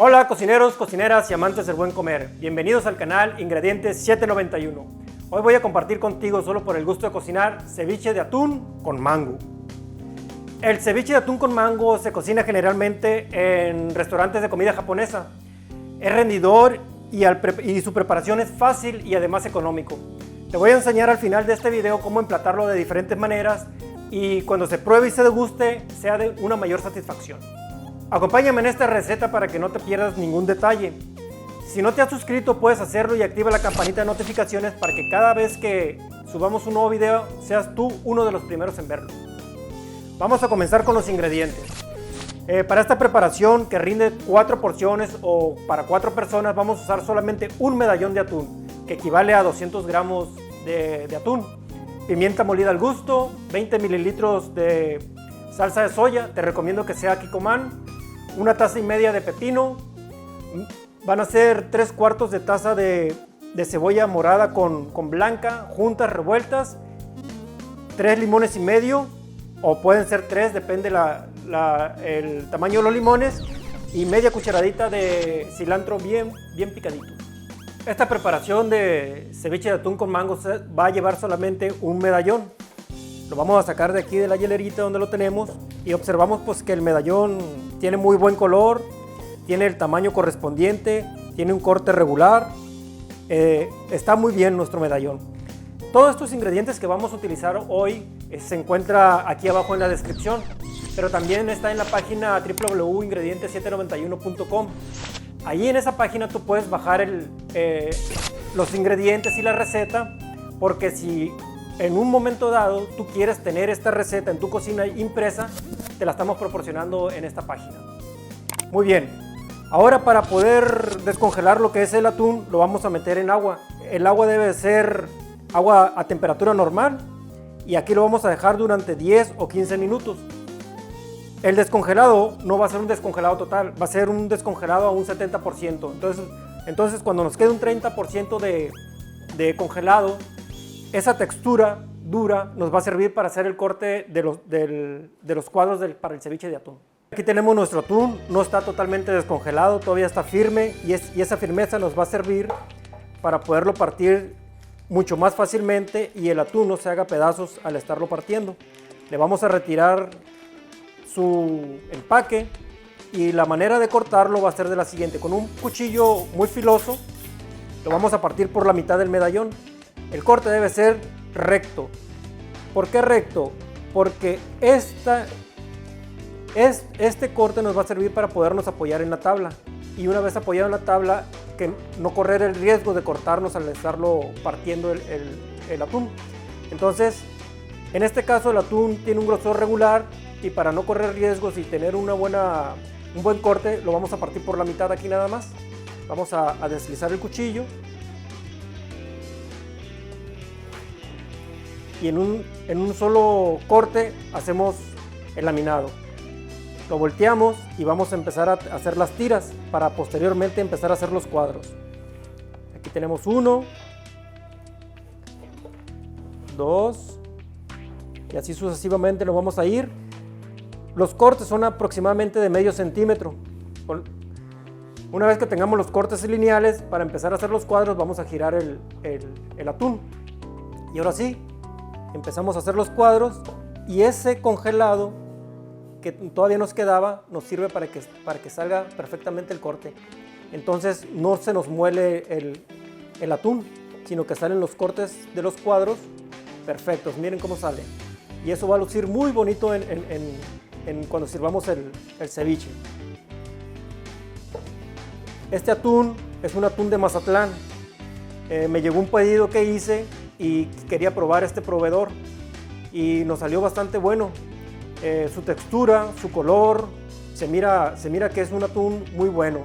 Hola cocineros, cocineras y amantes del buen comer. Bienvenidos al canal Ingredientes 791. Hoy voy a compartir contigo, solo por el gusto de cocinar, ceviche de atún con mango. El ceviche de atún con mango se cocina generalmente en restaurantes de comida japonesa. Es rendidor y su preparación es fácil y además económico. Te voy a enseñar al final de este video cómo emplatarlo de diferentes maneras y cuando se pruebe y se deguste sea de una mayor satisfacción. Acompáñame en esta receta para que no te pierdas ningún detalle. Si no te has suscrito puedes hacerlo y activa la campanita de notificaciones para que cada vez que subamos un nuevo video seas tú uno de los primeros en verlo. Vamos a comenzar con los ingredientes. Para esta preparación que rinde 4 porciones o para 4 personas vamos a usar solamente un medallón de atún, que equivale a 200 gramos de atún, pimienta molida al gusto, 20 mililitros de salsa de soya, te recomiendo que sea Kikkoman, una taza y media de pepino, van a ser 3/4 de taza de cebolla morada con blanca, juntas, revueltas, 3 limones y medio, o pueden ser 3, depende el tamaño de los limones, y media cucharadita de cilantro bien picadito. Esta preparación de ceviche de atún con mango va a llevar solamente un medallón. Lo vamos a sacar de aquí de la hielerita donde lo tenemos y observamos pues que el medallón tiene muy buen color, tiene el tamaño correspondiente, tiene un corte regular, está muy bien nuestro medallón. Todos estos ingredientes que vamos a utilizar hoy se encuentra aquí abajo en la descripción, pero también está en la página www.ingredientes791.com. Ahí en esa página tú puedes bajar los ingredientes y la receta, porque si en un momento dado tú quieres tener esta receta en tu cocina impresa, te la estamos proporcionando en esta página. Muy bien, ahora para poder descongelar lo que es el atún lo vamos a meter en agua. El agua debe ser agua a temperatura normal y aquí lo vamos a dejar durante 10 o 15 minutos. El descongelado no va a ser un descongelado total, va a ser un descongelado a un 70%. Entonces cuando nos quede un 30% de congelado, esa textura dura nos va a servir para hacer el corte de los cuadros para el ceviche de atún. Aquí tenemos nuestro atún, no está totalmente descongelado, todavía está firme y esa firmeza nos va a servir para poderlo partir mucho más fácilmente y el atún no se haga pedazos al estarlo partiendo. Le vamos a retirar su empaque y la manera de cortarlo va a ser de la siguiente: con un cuchillo muy filoso lo vamos a partir por la mitad del medallón. El corte debe ser recto. ¿Por qué recto? Porque este corte nos va a servir para podernos apoyar en la tabla y una vez apoyado en la tabla que no correr el riesgo de cortarnos al estarlo partiendo el atún. Entonces en este caso el atún tiene un grosor regular y para no correr riesgos y tener un buen corte lo vamos a partir por la mitad aquí nada más. Vamos a deslizar el cuchillo y en un solo corte hacemos el laminado. Lo volteamos y vamos a empezar a hacer las tiras para posteriormente empezar a hacer los cuadros. Aquí tenemos 1, 2 y así sucesivamente lo vamos a ir. Los cortes son aproximadamente de medio centímetro. Una vez que tengamos los cortes lineales, para empezar a hacer los cuadros vamos a girar el atún. Y ahora sí, empezamos a hacer los cuadros y ese congelado que todavía nos quedaba nos sirve para que salga perfectamente el corte. Entonces no se nos muele el atún, sino que salen los cortes de los cuadros perfectos. Miren cómo sale. Y eso va a lucir muy bonito cuando sirvamos el ceviche. Este atún es un atún de Mazatlán. Me llegó un pedido que hice y quería probar este proveedor y nos salió bastante bueno. Su textura, su color, se mira que es un atún muy bueno.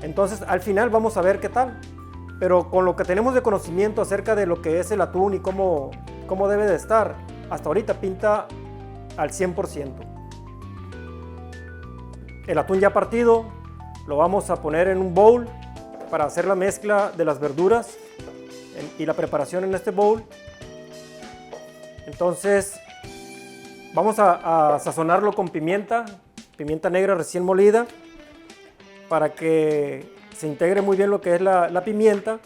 Entonces al final vamos a ver qué tal, pero con lo que tenemos de conocimiento acerca de lo que es el atún y cómo debe de estar, hasta ahorita pinta al 100%. El atún ya partido lo vamos a poner en un bowl para hacer la mezcla de las verduras y la preparación en este bowl. Entonces vamos a sazonarlo con pimienta negra recién molida, para que se integre muy bien lo que es la pimienta.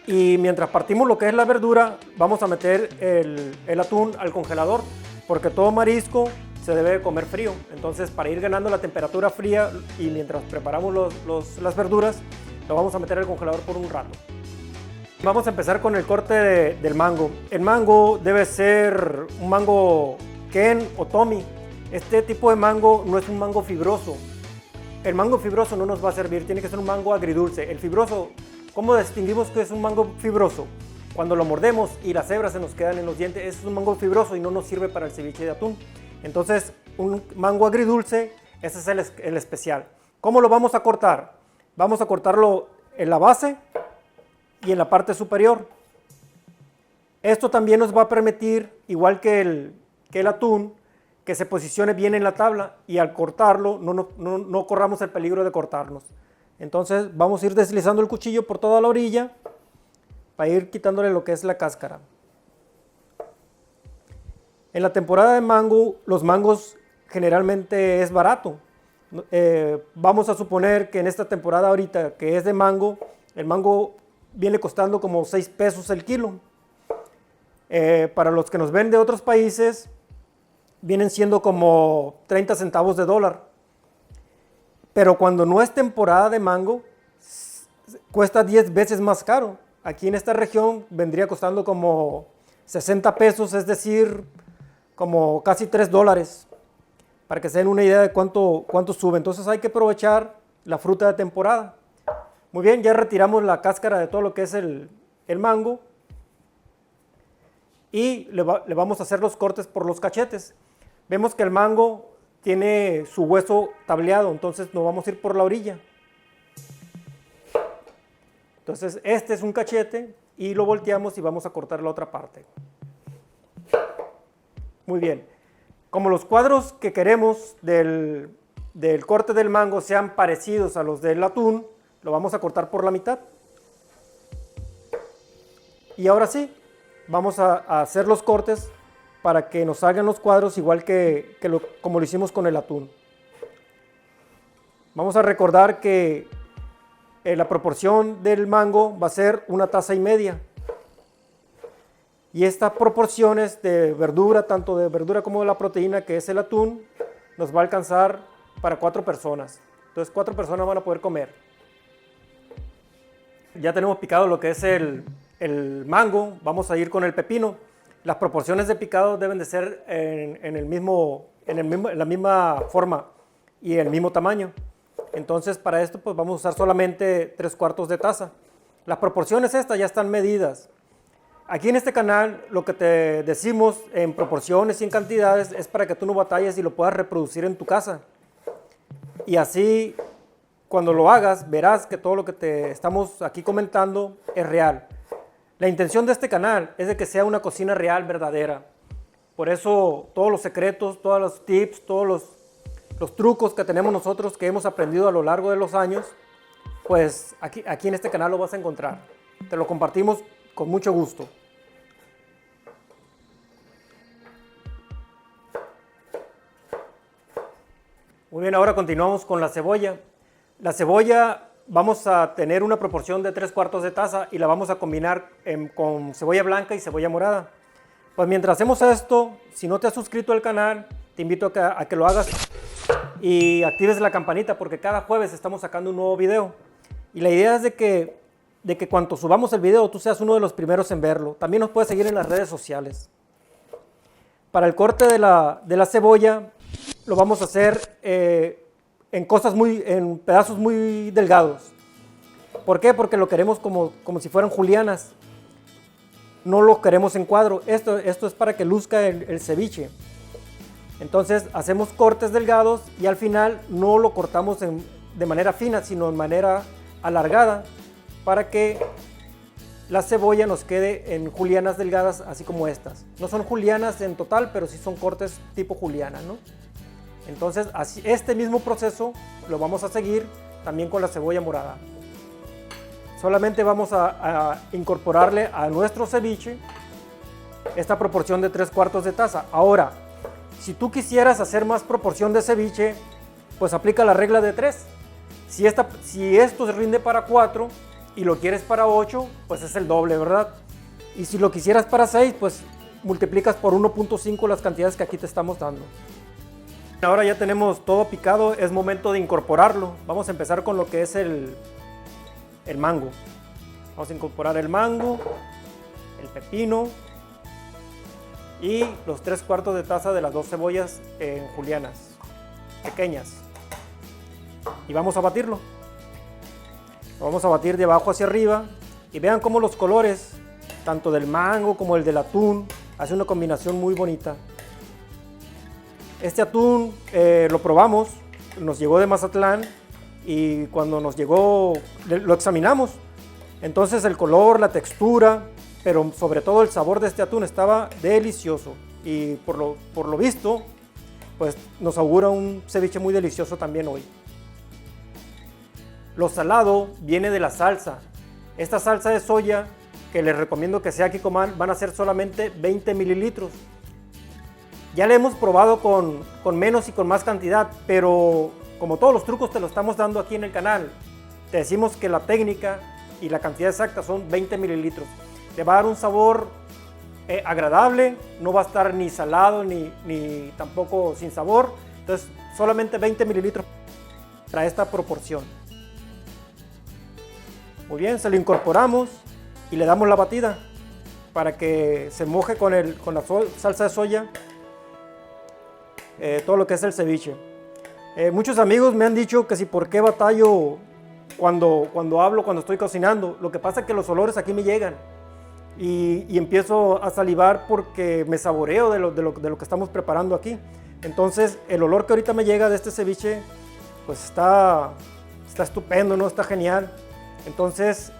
Y mientras partimos lo que es la verdura, vamos a meter el atún al congelador, porque todo marisco se debe comer frío. Entonces, para ir ganando la temperatura fría y mientras preparamos las verduras, lo vamos a meter al congelador por un rato. Vamos a empezar con el corte del mango. El mango debe ser un mango Ken o Tommy. Este tipo de mango no es un mango fibroso. El mango fibroso no nos va a servir, tiene que ser un mango agridulce. El fibroso, ¿cómo distinguimos que es un mango fibroso? Cuando lo mordemos y las hebras se nos quedan en los dientes, es un mango fibroso y no nos sirve para el ceviche de atún. Entonces, un mango agridulce, ese es el especial. ¿Cómo lo vamos a cortar? Vamos a cortarlo en la base y en la parte superior. Esto también nos va a permitir, igual que el atún, que se posicione bien en la tabla y al cortarlo no corramos el peligro de cortarnos. Entonces vamos a ir deslizando el cuchillo por toda la orilla para ir quitándole lo que es la cáscara. En la temporada de mango, los mangos generalmente es barato. Vamos a suponer que en esta temporada ahorita que es de mango, el mango viene costando como 6 pesos el kilo. Para los que nos ven de otros países, vienen siendo como 30 centavos de dólar. Pero cuando no es temporada de mango, cuesta 10 veces más caro. Aquí en esta región vendría costando como 60 pesos, es decir, como casi 3 dólares, para que se den una idea de cuánto sube. Entonces hay que aprovechar la fruta de temporada. Muy bien, ya retiramos la cáscara de todo lo que es el mango y le vamos a hacer los cortes por los cachetes. Vemos que el mango tiene su hueso tableado, entonces nos vamos a ir por la orilla. Entonces este es un cachete y lo volteamos y vamos a cortar la otra parte. Muy bien. Como los cuadros que queremos del corte del mango sean parecidos a los del atún, lo vamos a cortar por la mitad. Y ahora sí, vamos a hacer los cortes para que nos salgan los cuadros igual como lo hicimos con el atún. Vamos a recordar que la proporción del mango va a ser 1,5 tazas. Y estas proporciones de verdura, tanto de verdura como de la proteína que es el atún, nos va a alcanzar para 4 personas. Entonces 4 personas van a poder comer. Ya tenemos picado lo que es el mango, vamos a ir con el pepino. Las proporciones de picado deben de ser en la misma forma y el mismo tamaño. Entonces para esto pues vamos a usar solamente 3/4 de taza. Las proporciones estas ya están medidas. Aquí en este canal lo que te decimos en proporciones y en cantidades es para que tú no batalles y lo puedas reproducir en tu casa. Y así cuando lo hagas verás que todo lo que te estamos aquí comentando es real. La intención de este canal es de que sea una cocina real, verdadera. Por eso todos los secretos, todos los tips, todos los trucos que tenemos nosotros que hemos aprendido a lo largo de los años, pues aquí en este canal lo vas a encontrar. Te lo compartimos con mucho gusto. Muy bien, ahora continuamos con la cebolla. La cebolla vamos a tener una proporción de 3/4 de taza y la vamos a combinar con cebolla blanca y cebolla morada. Pues mientras hacemos esto, si no te has suscrito al canal, te invito a que lo hagas y actives la campanita porque cada jueves estamos sacando un nuevo video. Y la idea es de que cuando subamos el video tú seas uno de los primeros en verlo. También nos puedes seguir en las redes sociales. Para el corte de la cebolla lo vamos a hacer en pedazos muy delgados. ¿Por qué? Porque lo queremos como si fueran julianas. No lo queremos en cuadro. Esto es para que luzca el ceviche. Entonces hacemos cortes delgados y al final no lo cortamos de manera fina, sino de manera alargada para que la cebolla nos quede en julianas delgadas, así como estas. No son julianas en total, pero sí son cortes tipo juliana, ¿no? Entonces, este mismo proceso lo vamos a seguir también con la cebolla morada. Solamente vamos a incorporarle a nuestro ceviche esta proporción de 3/4 de taza. Ahora, si tú quisieras hacer más proporción de ceviche, pues aplica la regla de 3. Si esto se rinde para 4 y lo quieres para 8, pues es el doble, ¿verdad? Y si lo quisieras para 6, pues multiplicas por 1.5 las cantidades que aquí te estamos dando. Ahora ya tenemos todo picado, es momento de incorporarlo. Vamos a empezar con lo que es el mango. Vamos a incorporar el mango, el pepino y los 3/4 de taza de las 2 cebollas julianas, pequeñas. Y vamos a batirlo. Lo vamos a batir de abajo hacia arriba y vean cómo los colores, tanto del mango como el del atún, hacen una combinación muy bonita. Este atún lo probamos, nos llegó de Mazatlán y cuando nos llegó lo examinamos. Entonces el color, la textura, pero sobre todo el sabor de este atún estaba delicioso y por lo visto pues nos augura un ceviche muy delicioso también hoy. Lo salado viene de la salsa. Esta salsa de soya que les recomiendo que sea Kikkoman van a ser solamente 20 mililitros. Ya le hemos probado con menos y con más cantidad, pero como todos los trucos te lo estamos dando aquí en el canal, te decimos que la técnica y la cantidad exacta son 20 mililitros. Te va a dar un sabor agradable, no va a estar ni salado ni tampoco sin sabor. Entonces solamente 20 mililitros para esta proporción. Muy bien, se lo incorporamos y le damos la batida para que se moje con la salsa de soya todo lo que es el ceviche. Muchos amigos me han dicho que si por qué batallo cuando hablo, cuando estoy cocinando. Lo que pasa es que los olores aquí me llegan y empiezo a salivar porque me saboreo de lo que estamos preparando aquí. Entonces el olor que ahorita me llega de este ceviche pues está estupendo, ¿no? Está genial. Entonces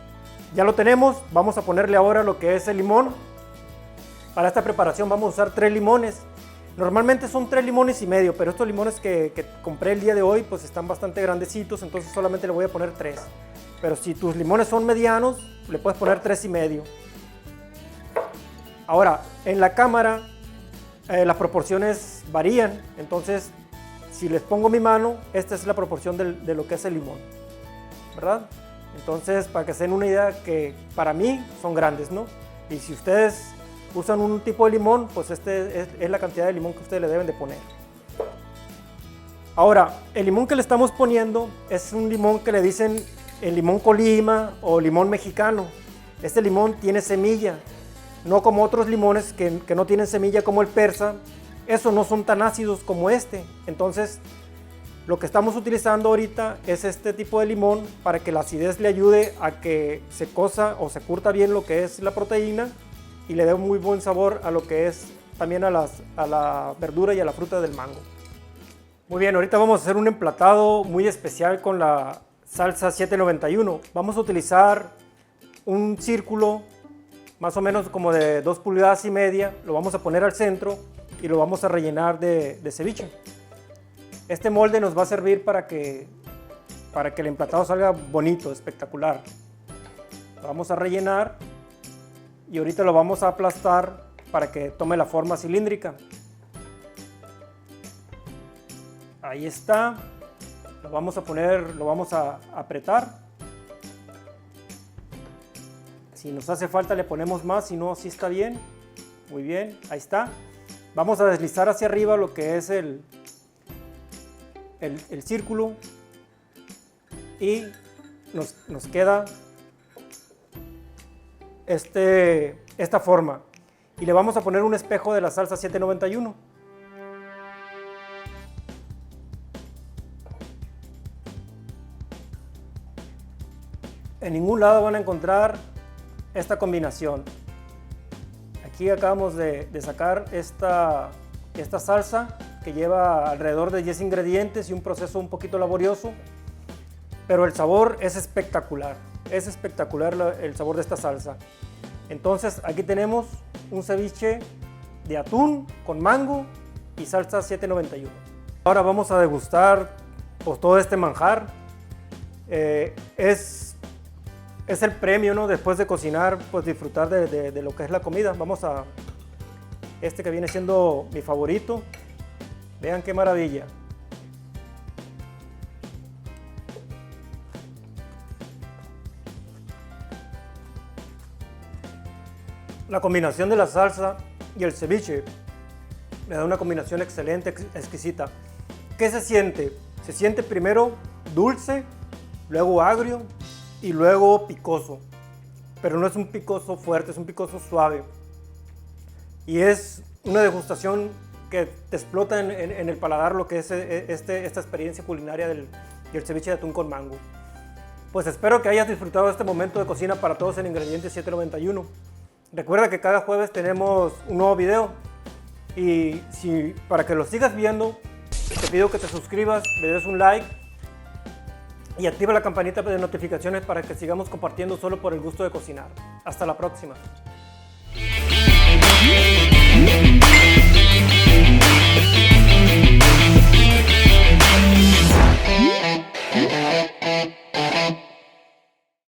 ya lo tenemos, vamos a ponerle ahora lo que es el limón. Para esta preparación vamos a usar 3 limones. Normalmente son 3 limones y medio, pero estos limones que compré el día de hoy pues están bastante grandecitos, entonces solamente le voy a poner 3. Pero si tus limones son medianos, le puedes poner 3 y medio. Ahora, en la cámara las proporciones varían, entonces si les pongo mi mano, esta es la proporción de lo que es el limón, ¿verdad? Entonces, para que se den una idea que para mí son grandes, ¿no? Y si ustedes usan un tipo de limón, pues es la cantidad de limón que ustedes le deben de poner. Ahora, el limón que le estamos poniendo es un limón que le dicen el limón Colima o limón mexicano. Este limón tiene semilla, no como otros limones que no tienen semilla como el persa. Esos no son tan ácidos como este. Entonces, lo que estamos utilizando ahorita es este tipo de limón para que la acidez le ayude a que se cosa o se curta bien lo que es la proteína y le dé un muy buen sabor a lo que es también a la verdura y a la fruta del mango. Muy bien, ahorita vamos a hacer un emplatado muy especial con la salsa 791. Vamos a utilizar un círculo más o menos como de 2,5 pulgadas, lo vamos a poner al centro y lo vamos a rellenar de ceviche. Este molde nos va a servir para que el emplatado salga bonito, espectacular. Lo vamos a rellenar y ahorita lo vamos a aplastar para que tome la forma cilíndrica. Ahí está. Lo vamos a apretar. Si nos hace falta le ponemos más, si no, así está bien. Muy bien, ahí está. Vamos a deslizar hacia arriba lo que es el círculo y nos queda esta forma y le vamos a poner un espejo de la salsa 791. En ningún lado van a encontrar esta combinación. Aquí acabamos de sacar esta salsa que lleva alrededor de 10 ingredientes y un proceso un poquito laborioso, pero el sabor es espectacular el sabor de esta salsa. Entonces aquí tenemos un ceviche de atún con mango y salsa 791. Ahora vamos a degustar pues, todo este manjar. Es el premio, ¿no? Después de cocinar, pues disfrutar de lo que es la comida. Vamos a este que viene siendo mi favorito. Vean qué maravilla. La combinación de la salsa y el ceviche le da una combinación excelente, exquisita. ¿Qué se siente? Se siente primero dulce, luego agrio y luego picoso. Pero no es un picoso fuerte, es un picoso suave. Y es una degustación que te explota en el paladar lo que es esta experiencia culinaria del ceviche de atún con mango. Pues espero que hayas disfrutado de este momento de cocina para todos en Ingredientes 791. Recuerda que cada jueves tenemos un nuevo video y para que lo sigas viendo, te pido que te suscribas, le des un like y activa la campanita de notificaciones para que sigamos compartiendo solo por el gusto de cocinar. Hasta la próxima.